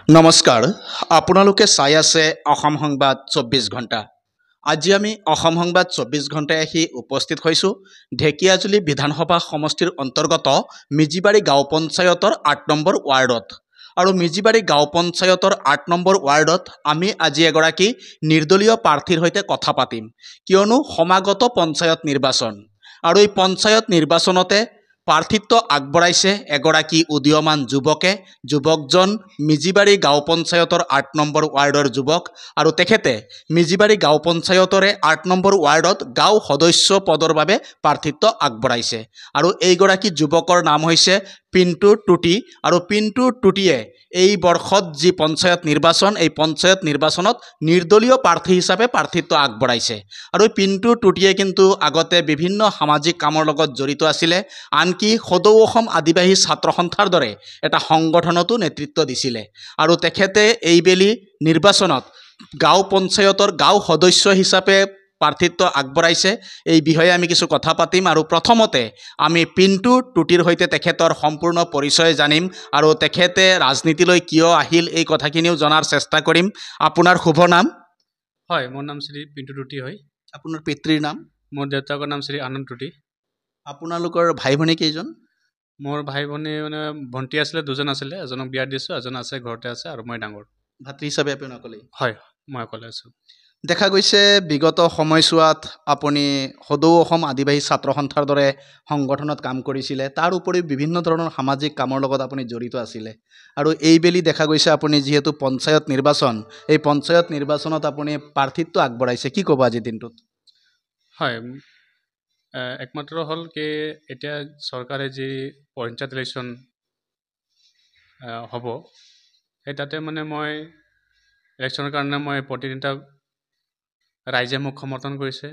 নমস্কাৰ আপোনালোকে চাই আছে অসম সংবাদ 24 ঘণ্টা। আজি আমি অসম সংবাদ 24 ঘণ্টায় আহি উপস্থিত হৈছোঁ ঢেকিয়াজুলি বিধানসভা সমষ্টিৰ অন্তৰ্গত মিজিবাৰী গাঁও পঞ্চায়তৰ ৮ নম্বৰ ৱাৰ্ডত। আৰু মিজিবাৰী গাঁও পঞ্চায়তৰ ৮ নম্বৰ ৱাৰ্ডত আমি আজি এগৰাকী নিৰ্দলীয় প্ৰাৰ্থীৰ সৈতে কথা পাতিম, কিয়নো সমাগত পঞ্চায়ত নিৰ্বাচন আৰু এই পঞ্চায়ত নিৰ্বাচনতে প্ৰাৰ্থিত্ব আগবঢ়াইছে এগৰাকী উদীয়মান যুৱকজন মিজিবাৰী গাঁও পঞ্চায়তৰ ৮ নম্বৰ ৱাৰ্ডৰ যুৱক আৰু তেখেতে মিজিবাৰী গাঁও পঞ্চায়তৰে ৮ নম্বৰ ৱাৰ্ডত গাঁও সদস্য পদৰ বাবে প্ৰাৰ্থিত্ব আগবঢ়াইছে। আৰু এইগৰাকী যুৱকৰ নাম হৈছে পিণ্টু টুটি। আৰু পিণ্টু টুটিয়ে এই বৰ্ষত যি পঞ্চায়ত নিৰ্বাচন, এই পঞ্চায়ত নিৰ্বাচনত নিৰ্দলীয় প্ৰাৰ্থী হিচাপে প্ৰাৰ্থিত্ব আগবঢ়াইছে। আৰু পিণ্টু টুটিয়ে কিন্তু আগতে বিভিন্ন সামাজিক কামৰ লগত জড়িত আছিলে, আনকি সদৌ অসম আদিবাসী ছাত্ৰ সন্থাৰ দৰে এটা সংগঠনতো নেতৃত্ব দিছিলে। আৰু তেখেতে এইবেলি নিৰ্বাচনত গাঁও পঞ্চায়তৰ গাঁও সদস্য হিচাপে প্ৰাৰ্থিত্ব আগবঢ়াইছে। এই বিষয়ে আমি কিছু কথা পাতিম আৰু প্ৰথমতে আমি পিণ্টু টুটিৰ সৈতে তেখেতৰ সম্পূৰ্ণ পৰিচয় জানিম আৰু তেখেতে ৰাজনীতিলৈ কিয় আহিল এই কথাখিনিও জনাৰ চেষ্টা কৰিম। আপোনাৰ শুভ নাম? হয়, মোৰ নাম শ্ৰী পিণ্টু টুটি হয়। আপোনাৰ পিতৃৰ নাম? মোৰ দেউতাকৰ নাম শ্ৰী আনন্দ টুটি। আপোনালোকৰ ভাই ভনী কেইজন? মোৰ ভাই ভনী ভণ্টি আছিলে, দুজন আছিলে, এজনক বিয়া দিছোঁ, এজন আছে ঘৰতে আছে আৰু মই ডাঙৰ। ভাতৃ হিচাপে আপুনি অকলেই? হয়, মই অকলে আছোঁ। দেখা গৈছে বিগত সময়ছোৱাত আপুনি সদৌ অসম আদিবাসী ছাত্ৰ সন্থাৰ দৰে সংগঠনত কাম কৰিছিলে, তাৰ উপৰিও বিভিন্ন ধৰণৰ সামাজিক কামৰ লগত আপুনি জড়িত আছিলে। আৰু এইবেলি দেখা গৈছে আপুনি যিহেতু পঞ্চায়ত নিৰ্বাচন, এই পঞ্চায়ত নিৰ্বাচনত আপুনি প্ৰাৰ্থিত্ব আগবঢ়াইছে, কি ক'ব আজিৰ দিনটোত? হয়, একমাত্ৰ হ'ল কি এতিয়া চৰকাৰে যি পঞ্চায়ত ইলেকশ্যন হ'ব, সেই তাতে মই ইলেকশ্যনৰ কাৰণে মই প্ৰতিনিধিত্ব ৰাইজে মোক সমৰ্থন কৰিছে,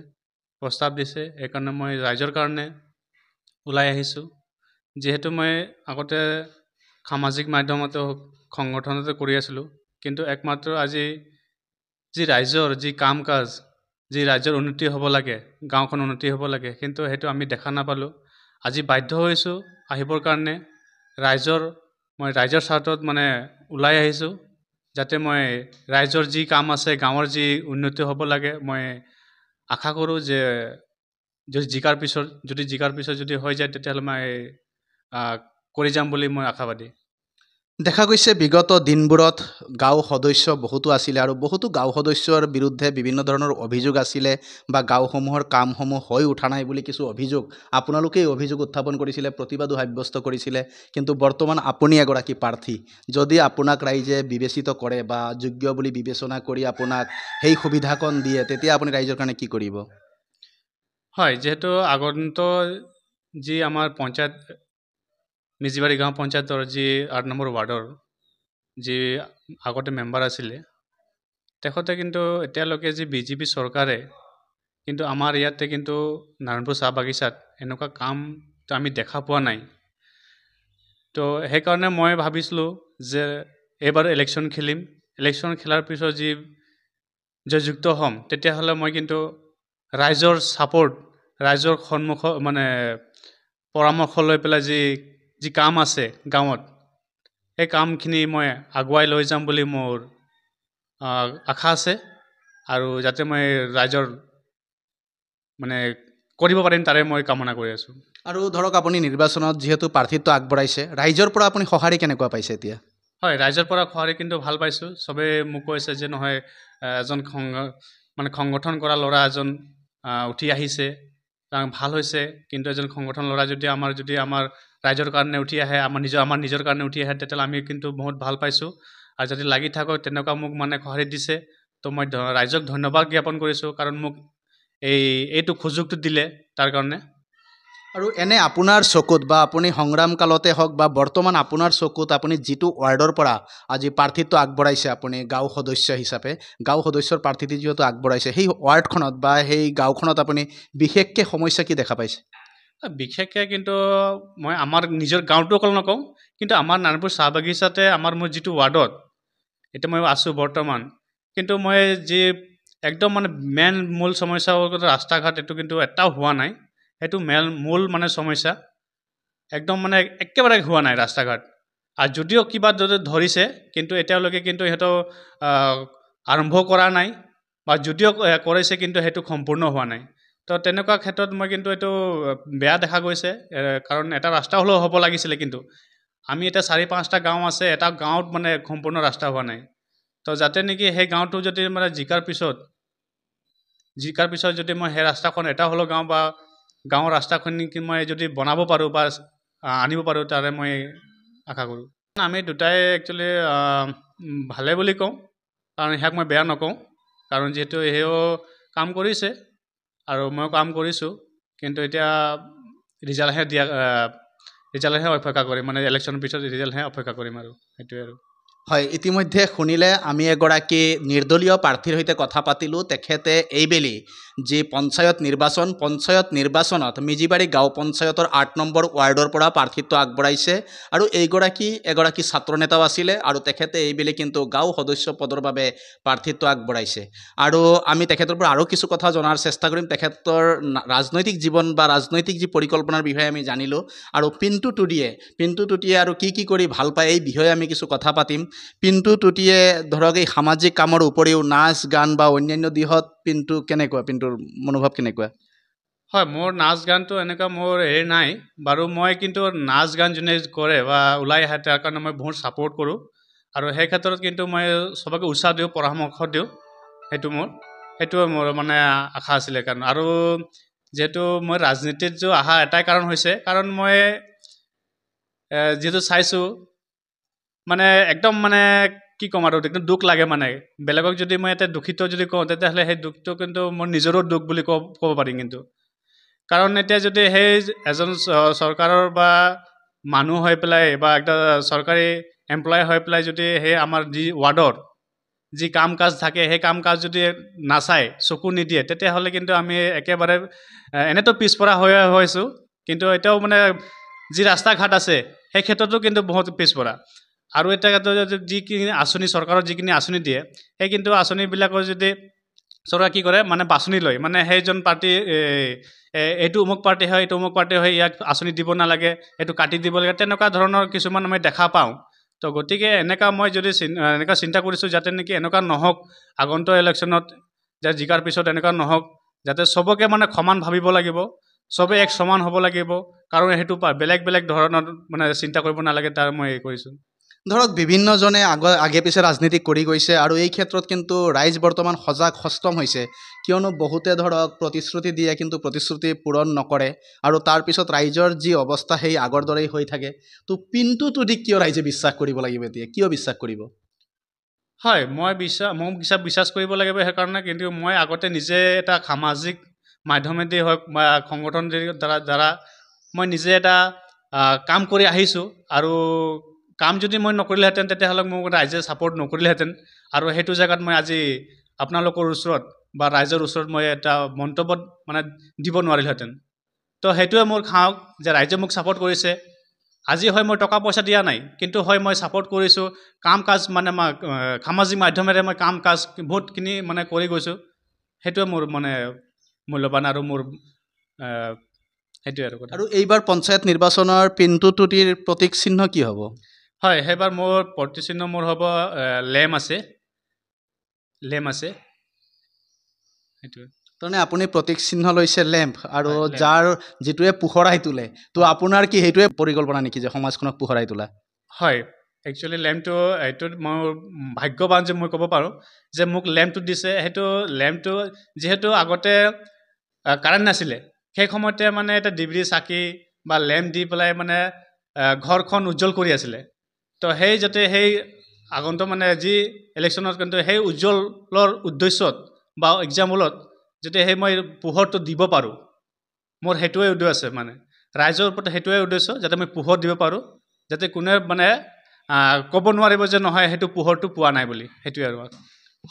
প্ৰস্তাৱ দিছে। সেইকাৰণে মই ৰাইজৰ কাৰণে ওলাই আহিছোঁ। যিহেতু মই আগতে সামাজিক মাধ্যমতে সংগঠনতে কৰি আছিলোঁ, কিন্তু একমাত্ৰ আজি যি ৰাইজৰ যি কাম কাজ, যি ৰাইজৰ উন্নতি হ'ব লাগে, গাঁওখন উন্নতি হ'ব লাগে, কিন্তু সেইটো আমি দেখা নাপালোঁ। আজি বাধ্য হৈছোঁ আহিবৰ কাৰণে। মই ৰাইজৰ স্বাৰ্থত ওলাই আহিছোঁ, যাতে মই ৰাইজৰ যি কাম আছে, গাঁৱৰ যি উন্নতি হ'ব লাগে, মই আশা কৰোঁ যে যদি জিকাৰ পিছত যদি হৈ যায় তেতিয়াহ'লে মই কৰি যাম বুলি মই আশাবাদী। দেখা গৈছে বিগত দিনবোৰত গাঁও সদস্য বহুতো আছিলে আৰু বহুতো গাঁও সদস্যৰ বিৰুদ্ধে বিভিন্ন ধৰণৰ অভিযোগ আছিলে বা গাঁওসমূহৰ কামসমূহ হৈ উঠা নাই বুলি কিছু অভিযোগ আপোনালোকেই অভিযোগ উত্থাপন কৰিছিলে, প্ৰতিবাদো সাব্যস্ত কৰিছিলে। কিন্তু বৰ্তমান আপুনি এগৰাকী প্ৰাৰ্থী, যদি আপোনাক ৰাইজে বিবেচিত কৰে বা যোগ্য বুলি বিবেচনা কৰি আপোনাক সেই সুবিধাকণ দিয়ে, তেতিয়া আপুনি ৰাইজৰ কাৰণে কি কৰিব? হয়, যিহেতু আগন্ত যি আমাৰ পঞ্চায়ত মিজিবাৰী গাঁও পঞ্চায়তৰ যি ৮ নম্বৰ ৱাৰ্ডৰ যি আগতে মেম্বাৰ আছিলে, তেখেতে কিন্তু এতিয়ালৈকে যি বিজেপি চৰকাৰে কিন্তু আমাৰ ইয়াতে কিন্তু নাৰায়ণপুৰ চাহ বাগিচাত এনেকুৱা কামটো আমি দেখা পোৱা নাই। তো সেইকাৰণে মই ভাবিছিলোঁ যে এইবাৰ ইলেকশ্যন খেলিম। ইলেকশ্যন খেলাৰ পিছত যি যুক্ত হ'ম, তেতিয়াহ'লে মই কিন্তু ৰাইজৰ ছাপোৰ্ট, ৰাইজৰ পৰামৰ্শ লৈ পেলাই যি কাম আছে গাঁৱত, সেই কামখিনি মই আগুৱাই লৈ যাম বুলি মোৰ আশা আছে। আৰু যাতে মই ৰাইজৰ কৰিব পাৰিম তাৰে মই কামনা কৰি আছোঁ। আৰু ধৰক আপুনি নিৰ্বাচনত যিহেতু প্ৰাৰ্থিত্ব আগবঢ়াইছে, ৰাইজৰ পৰা আপুনি সঁহাৰি কেনেকুৱা পাইছে এতিয়া? হয়, ৰাইজৰ পৰা সঁহাৰি কিন্তু ভাল পাইছোঁ। চবেই মোক কৈছে যে নহয়, এজন সংগঠন কৰা ল'ৰা এজন উঠি আহিছে, ভাল হৈছে। কিন্তু এজন সংগঠন ল'ৰা যদি আমাৰ ৰাইজৰ কাৰণে উঠি আহে, আমাৰ নিজৰ কাৰণে উঠি আহে, তেতিয়াহ'লে আমি কিন্তু বহুত ভাল পাইছোঁ। আৰু যদি লাগি থাকক তেনেকুৱা মোক সঁহাৰি দিছে, তো মই ৰাইজক ধন্যবাদ জ্ঞাপন কৰিছোঁ, কাৰণ মোক এইটো সুযোগটো দিলে তাৰ কাৰণে। আৰু এনে আপোনাৰ চকুত বা আপুনি সংগ্ৰাম কালতে হওক বা বৰ্তমান আপোনাৰ চকুত আপুনি যিটো ৱাৰ্ডৰ পৰা আজি প্ৰাৰ্থিত্ব আগবঢ়াইছে, আপুনি গাঁও সদস্য হিচাপে গাঁও সদস্যৰ প্ৰাৰ্থিত্ব যিহেতু আগবঢ়াইছে, সেই ৱাৰ্ডখনত বা সেই গাঁওখনত আপুনি বিশেষকৈ সমস্যা কি দেখা পাইছে? বিশেষকৈ কিন্তু মই আমাৰ নিজৰ গাঁৱটো অকল নকওঁ, কিন্তু আমাৰ নাৰায়ণপুৰ চাহ বাগিচাতে মোৰ যিটো ৱাৰ্ডত এতিয়া মই আছোঁ বৰ্তমান, কিন্তু মই যি একদম মূল সমস্যা ৰাস্তা ঘাট, এইটো কিন্তু এটাও হোৱা নাই। সেইটো মূল সমস্যা একদম একেবাৰে হোৱা নাই ৰাস্তা ঘাট। আৰু যদিও কিবা যদি ধৰিছে কিন্তু এতিয়ালৈকে কিন্তু সিহঁতৰ আৰম্ভ কৰা নাই বা যদিও কৰিছে কিন্তু সেইটো সম্পূৰ্ণ হোৱা নাই তো তেনেকুৱা ক্ষেত্ৰত মই কিন্তু এইটো বেয়া দেখা গৈছে কাৰণ এটা ৰাস্তা হ'লেও হ'ব লাগিছিলে কিন্তু আমি এতিয়া 4-5টা গাঁও আছে এটা গাঁৱত মানে সম্পূৰ্ণ ৰাস্তা হোৱা নাই তো যাতে নেকি সেই গাঁৱটো যদি মানে জিকাৰ পিছত যদি মই সেই ৰাস্তাখন এটা হ'লেও গাঁও বা গাঁৱৰ ৰাস্তাখন মই যদি বনাব পাৰোঁ বা আনিব পাৰোঁ তাৰে মই আশা কৰোঁ আমি দুটাই একচুৱেলি ভালে বুলি কওঁ কাৰণ ইয়াক মই বেয়া নকওঁ কাৰণ যিহেতু সেও কাম কৰিছে আৰু মই কাম কৰিছোঁ কিন্তু এতিয়া ৰিজাল্টহে অপেক্ষা কৰিম মানে ইলেকশ্যনৰ পিছত ৰিজাল্টহে অপেক্ষা কৰিম আৰু সেইটোৱে আৰু হয় ইতিমধ্যে শুনিলে আমি এগৰাকী নিৰ্দলীয় প্ৰাৰ্থীৰ সৈতে কথা পাতিলোঁ তেখেতে এইবেলি যি পঞ্চায়ত নিৰ্বাচনত মিজিবাৰী গাঁও পঞ্চায়তৰ ৮ নম্বৰ ৱাৰ্ডৰ পৰা প্ৰাৰ্থীত্ব আগবঢ়াইছে আৰু এগৰাকী ছাত্ৰ নেতাও আছিলে আৰু তেখেতে এইবেলি কিন্তু গাঁও সদস্য পদৰ বাবে প্ৰাৰ্থীত্ব আগবঢ়াইছে আৰু আমি তেখেতৰ পৰা আৰু কিছু কথা জনাৰ চেষ্টা কৰিম তেখেতৰ ৰাজনৈতিক জীৱন বা ৰাজনৈতিক যি পৰিকল্পনাৰ বিষয়ে আমি জানিলোঁ আৰু পিণ্টু টুটিয়ে আৰু কি কৰি ভাল পায় এই বিষয়ে আমি কিছু কথা পাতিম পিণ্টু টুটিয়ে ধৰক এই সামাজিক কামৰ উপৰিও নাচ গান বা অন্যান্য দিশত পিণ্টুৰ মনোভাৱ কেনেকুৱা হয় মোৰ নাচ গানটো এনেকুৱা মোৰ নাই বাৰু মই কিন্তু নাচ গান যোনে কৰে বা ওলাই আহে তাৰ কাৰণে মই বহুত ছাপোৰ্ট কৰোঁ আৰু সেই ক্ষেত্ৰত কিন্তু মই চবকে উৎসাহ দিওঁ পৰামৰ্শ দিওঁ সেইটোৱে মোৰ মানে আশা আছিলে কাৰণ আৰু যিহেতু মই ৰাজনীতিত অহা এটাই কাৰণ হৈছে কাৰণ মই যিহেতু চাইছোঁ মানে একদম মানে কি ক'ম আৰু একদম দুখ লাগে মানে বেলেগক যদি মই এটা দূষিত যদি কওঁ তেতিয়াহ'লে সেই দুখটো কিন্তু মোৰ নিজৰো দুখ বুলি ক'ব পাৰিম কিন্তু কাৰণ এতিয়া যদি সেই এজন চৰকাৰৰ বা মানুহ হৈ পেলাই বা একটা চৰকাৰী এমপ্লয় হৈ পেলাই যদি সেই আমাৰ যি ৱাৰ্ডৰ যি কাম কাজ থাকে সেই কাম কাজ যদি নাচায় চকু নিদিয়ে তেতিয়াহ'লে কিন্তু আমি একেবাৰে এনেতো পিছপৰা হৈছোঁ কিন্তু এতিয়াও মানে যি ৰাস্তা ঘাট আছে সেই ক্ষেত্ৰতো কিন্তু বহুত পিছপৰা আৰু এতিয়া যিখিনি আঁচনি চৰকাৰৰ যিখিনি আঁচনি দিয়ে সেই কিন্তু আঁচনিবিলাকৰ যদি চৰকাৰে কি কৰে মানে বাছনি লয় মানে সেইজন পাৰ্টি এইটো অমুক পাৰ্টি হয় ইয়াক আঁচনি দিব নালাগে এইটো কাটি দিব লাগে তেনেকুৱা ধৰণৰ কিছুমান আমি দেখা পাওঁ তো গতিকে এনেকুৱা মই যদি এনেকুৱা চিন্তা কৰিছোঁ যাতে নেকি এনেকুৱা নহওক আগন্তুক ইলেকশ্যনত যে জিকাৰ পিছত এনেকুৱা নহওক যাতে চবকে মানে সমান ভাবিব লাগিব চবে এক সমান হ'ব লাগিব কাৰণ সেইটো বেলেগ ধৰণৰ মানে চিন্তা কৰিব নালাগে তাৰ মই কৰিছোঁ ধৰক বিভিন্নজনে আগে পিছে ৰাজনীতি কৰি গৈছে আৰু এই ক্ষেত্ৰত কিন্তু ৰাইজ বৰ্তমান সষ্টম হৈছে কিয়নো বহুতে ধৰক প্ৰতিশ্ৰুতি দিয়ে কিন্তু প্ৰতিশ্ৰুতি পূৰণ নকৰে আৰু তাৰপিছত ৰাইজৰ যি অৱস্থা সেই আগৰ দৰেই হৈ থাকে তো পিণ্টু টুটিক কিয় ৰাইজে বিশ্বাস কৰিব লাগিব এতিয়া কিয় বিশ্বাস কৰিব হয় মই বিশ্বাস কৰিব লাগিব সেইকাৰণে কিন্তু মই আগতে নিজে এটা সামাজিক মাধ্যমেদি হওক বা সংগঠন দ্বাৰা মই নিজে এটা কাম কৰি আহিছোঁ আৰু কাম যদি মই নকৰিলেহেঁতেন তেতিয়াহ'লে মোক ৰাইজে ছাপোৰ্ট নকৰিলেহেঁতেন আৰু সেইটো জেগাত মই আজি আপোনালোকৰ ওচৰত বা ৰাইজৰ ওচৰত মই এটা মন্তব্য মানে দিব নোৱাৰিলোহেঁতেন তো সেইটোৱে মোৰ খাওক যে ৰাইজে মোক ছাপোৰ্ট কৰিছে আজি হয় মই টকা পইচা দিয়া নাই কিন্তু হয় মই ছাপোৰ্ট কৰিছোঁ কাম কাজ মানে সামাজিক মাধ্যমেৰে মই কাম কাজ বহুতখিনি মানে কৰি গৈছোঁ সেইটোৱে মোৰ মানে মূল্যৱান আৰু মোৰ সেইটোৱে আৰু কথা আৰু এইবাৰ পঞ্চায়ত নিৰ্বাচনৰ পিণ্টু টুটিৰ প্ৰতীক চিহ্ন কি হ'ব হয় সেইবাৰ মোৰ প্ৰতিচিহ্ন মোৰ হ'ব লেম আছে সেইটোৱে তাৰমানে আপুনি প্ৰতীক চিহ্ন লৈছে লেম্প আৰু যাৰ যিটোৱে পোহৰাই তোলে তো আপোনাৰ কি সেইটোৱে পৰিকল্পনা নেকি যে সমাজখনক পোহৰাই তোলা হয় একচুৱেলি লেম্পটো এইটোত মোৰ ভাগ্যৱান যে মই ক'ব পাৰোঁ যে মোক লেম্পটো দিছে সেইটো লেম্পটো যিহেতু আগতে কাৰেণ্ট নাছিলে সেই সময়তে মানে এটা ডিবিৰি চাকি বা লেম্প দি পেলাই মানে ঘৰখন উজ্জ্বল কৰি আছিলে তো সেই যাতে সেই আগন্তুক মানে যি ইলেকশ্যনত কিন্তু সেই উজ্জ্বলৰ উদ্দেশ্যত বা এক্সাম্পলত যাতে সেই মই পোহৰটো দিব পাৰোঁ মোৰ সেইটোৱে উদ্দেশ্য আছে মানে ৰাইজৰ ওপৰত সেইটোৱে উদ্দেশ্য যাতে মই পোহৰ দিব পাৰোঁ যাতে কোনে মানে ক'ব নোৱাৰিব যে নহয় সেইটো পোহৰটো পোৱা নাই বুলি সেইটোৱে আৰু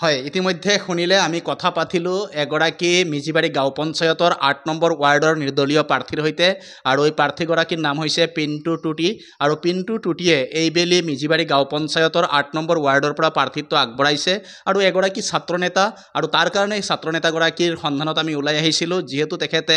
হয়, ইতিমধ্যে শুনিলে আমি কথা পাতিলোঁ এগৰাকী মিজিবাৰী গাঁও পঞ্চায়তৰ ৮ নম্বৰ ৱাৰ্ডৰ নিৰ্দলীয় প্ৰাৰ্থীৰ সৈতে আৰু এই প্ৰাৰ্থীগৰাকীৰ নাম হৈছে পিণ্টু টুটি আৰু পিণ্টু টুটিয়ে এইবেলি মিজিবাৰী গাঁও পঞ্চায়তৰ ৮ নম্বৰ ৱাৰ্ডৰ পৰা প্ৰাৰ্থীত্ব আগবঢ়াইছে আৰু এগৰাকী ছাত্ৰ নেতা আৰু তাৰ কাৰণে এই ছাত্ৰ নেতাগৰাকীৰ সন্ধানত আমি ওলাই আহিছিলোঁ যিহেতু তেখেতে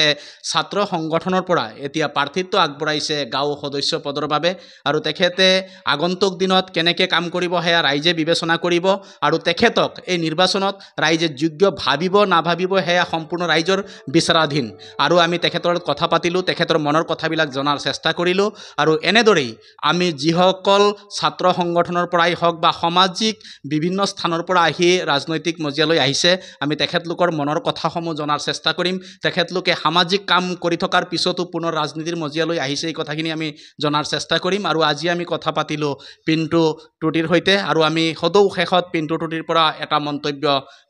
ছাত্ৰ সংগঠনৰ পৰা এতিয়া প্ৰাৰ্থীত্ব আগবঢ়াইছে গাঁও সদস্য পদৰ বাবে আৰু তেখেতে আগন্তুক দিনত কেনেকৈ কাম কৰিব সেয়া ৰাইজে বিবেচনা কৰিব আৰু তেখেতক এই নিৰ্বাচনত ৰাইজে যোগ্য ভাবিব নাভাবিব সেয়া সম্পূৰ্ণ ৰাইজৰ বিচাৰাধীন আৰু আমি তেখেতৰ লগত কথা পাতিলোঁ তেখেতৰ মনৰ কথাবিলাক জনাৰ চেষ্টা কৰিলোঁ আৰু এনেদৰেই আমি যিসকল ছাত্ৰ সংগঠনৰ পৰাই হওক বা সামাজিক বিভিন্ন স্থানৰ পৰা আহি ৰাজনৈতিক মজিয়ালৈ আহিছে আমি তেখেতলোকৰ মনৰ কথাসমূহ জনাৰ চেষ্টা কৰিম তেখেতলোকে সামাজিক কাম কৰি থকাৰ পিছতো পুনৰ ৰাজনীতিৰ মজিয়ালৈ আহিছে এই কথাখিনি আমি জনাৰ চেষ্টা কৰিম আৰু আজি আমি কথা পাতিলোঁ পিণ্টু টুটিৰ সৈতে আৰু আমি সদৌ শেষত পিণ্টু টুটিৰ পৰা এটা মন্তব্য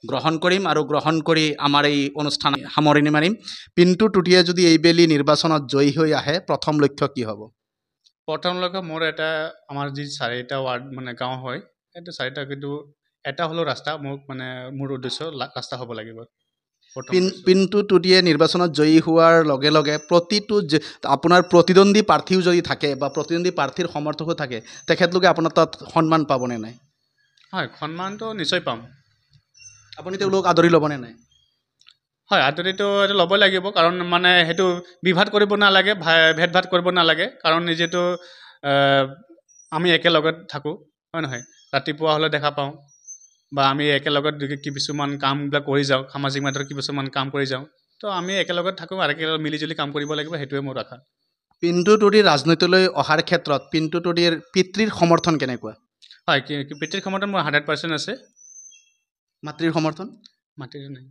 গ্ৰহণ কৰিম আৰু গ্ৰহণ কৰি আমাৰ এই অনুষ্ঠান সামৰণি মাৰিম পিণ্টু টুটিয়ে যদি এইবেলি নিৰ্বাচনত জয়ী হৈ আহে প্ৰথম লক্ষ্য কি হ'ব প্ৰথমলৈকে মোৰ এটা আমাৰ যি 4টা ৱাৰ্ড মানে গাঁও হয় সেইটো 4টা কিন্তু এটা হ'লেও ৰাস্তা মোক মানে মোৰ উদ্দেশ্য ৰাস্তা হ'ব লাগিব পিণ্টু টুটিয়ে নিৰ্বাচনত জয়ী হোৱাৰ লগে লগে প্ৰতিটো আপোনাৰ প্ৰতিদ্বন্দ্বী প্ৰাৰ্থীও যদি থাকে বা প্ৰতিদ্বন্দ্বী প্ৰাৰ্থীৰ সমৰ্থকো থাকে তেখেতলোকে আপোনাৰ তাত সন্মান পাবনে নাই হয় সন্মানটো নিশ্চয় পাম আপুনি তেওঁলোকক আদৰি ল'বনে নাই হয় আদৰিটো এইটো ল'বই লাগিব কাৰণ মানে সেইটো বিভাদ কৰিব নালাগে ভেদভাদ কৰিব নালাগে কাৰণ যিহেতু আমি একেলগত থাকোঁ হয় নহয় ৰাতিপুৱা হ'লে দেখা পাওঁ বা আমি একেলগত কিছুমান কামবিলাক কৰি যাওঁ সামাজিক মাধ্যমত কিছুমান কাম কৰি যাওঁ তো আমি একেলগত থাকোঁ আৰু একেলগে মিলিজুলি কাম কৰিব লাগিব সেইটোৱে মোৰ আশা পিণ্টু টুটিৰ ৰাজনীতিলৈ অহাৰ ক্ষেত্ৰত পিণ্টু টুটিৰ পিতৃৰ সমৰ্থন কেনেকুৱা হয় পিতৃৰ সমৰ্থন মোৰ 100% আছে মাতৃৰ সমৰ্থন মাতৃৰ নাই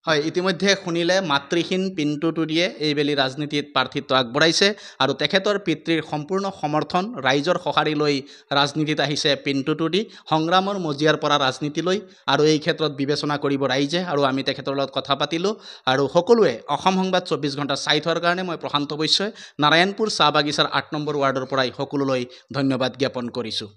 হয় ইতিমধ্যে শুনিলে মাতৃহীন পিণ্টু টুটিয়ে এইবেলি ৰাজনীতিত প্ৰাৰ্থীত্ব আগবঢ়াইছে আৰু তেখেতৰ পিতৃৰ সম্পূৰ্ণ সমৰ্থন ৰাইজৰ সঁহাৰি লৈ ৰাজনীতিত আহিছে পিণ্টু টুটি সংগ্ৰামৰ মজিয়াৰ পৰা ৰাজনীতিলৈ আৰু এই ক্ষেত্ৰত বিবেচনা কৰিব ৰাইজে আৰু আমি তেখেতৰ লগত কথা পাতিলোঁ আৰু সকলোৱে অসম সংবাদ 24 ঘণ্টা চাই থোৱাৰ কাৰণে মই প্ৰশান্ত বৈশ্যই নাৰায়ণপুৰ চাহ বাগিচাৰ 8 নম্বৰ ৱাৰ্ডৰ পৰাই সকলোলৈ ধন্যবাদ জ্ঞাপন কৰিছোঁ